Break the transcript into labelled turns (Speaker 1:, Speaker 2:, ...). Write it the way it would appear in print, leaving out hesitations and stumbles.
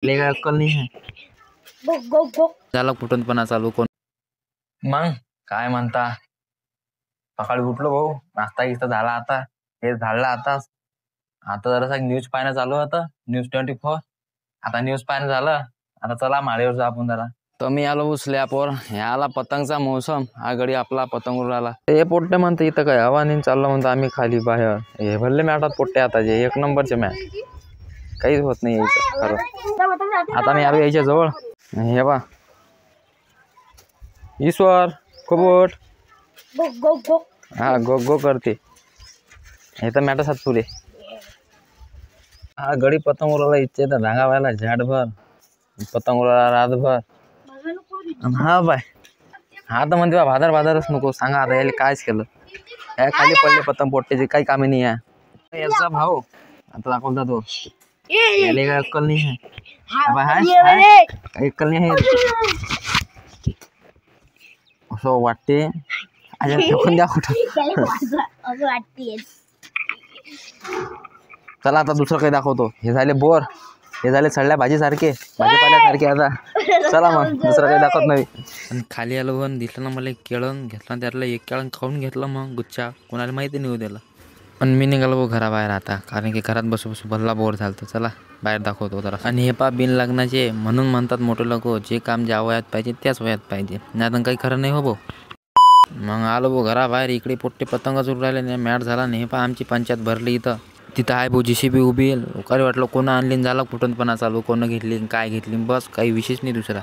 Speaker 1: लेगा अक्कल नाही आहे. झाला फुटूनपणा चालू कोण. मग काय म्हणता, सकाळी उठलो भाऊ, नाश्ता गिस्ता झाला, आता हे झालं आताच. आता जरासा न्यूज पाहणं चालू होतं, न्यूज 24. आता न्यूज पाहणं झालं, आता चला माळेवर जा आपण जरा. तर मी आलो स्लॅपवर, ह्याला पतंगचा मौसम, हा गडी आपला पतंग उडाला. हे पोट्टे म्हणते इथं काय हवा नाही चाललं म्हणतो, आम्ही खाली बाहेर. हे भरले मॅटात पोट्टे आता, जे एक नंबरचे मॅट, काहीच होत नाही यायचं खरं. आता मी आलो यायच्या जवळ, हे बा ईश्वर कबोट, हा गो गो करते. हे तर मॅटच हात तुले. हा गडी पतंग उडाला इच्छा तर धागा व्हायला झाडभर, पतंग उडाला रातभर. हा बाय, हा तर म्हणते भादर भादरच नको सांगा. आता याला कायच केलं, या खाली पडले पतंग पोट्ट्याचे, काही कामे नाही आहे याचा भाऊ. आता दाखवता तो याले काय अक्कल नाही आहे, अक्कल नाही आहे असं वाटते. फेकून द्या कुठं. चला आता दुसरं काही दाखवतो. हे झाले बोर, हे झाले सडल्या भाजीसारखे, भाजीपाल्यासारखे. आता चला मग दुसरं काही दाखवत नाही. आणि खाली आलो पण दिसलं ना मला एक केळं घेतलं, त्यातलं एक केळं खाऊन घेतलं. मग गुच्छा कोणाला माहिती नाही द्याला. पण मी निघालो भाऊ घराबाहेर आता, कारण की घरात बसू बसू भल्ला बोर झालं. चला बाहेर दाखवतो जरा. आणि हे पा बिन लग्नाचे म्हणून म्हणतात मोठे लोक, जे काम ज्या वयात पाहिजे त्याच वयात पाहिजे, नाही तर काही खरं नाही हो भाऊ. मग आलो भाऊ घराबाहेर, इकडे पोट्टे पतंग उडून राहिले नाही, मॅट झाला नाही. हे पा आमची पंचायत भरली इथं. तिथं आहे भाऊ JCB उभी. लोकांनी वाटलं कोण आणली, झाला फुटूनपणा चालू, कोण घेतली काय घेतली, बस काही विशेष नाही दुसरा.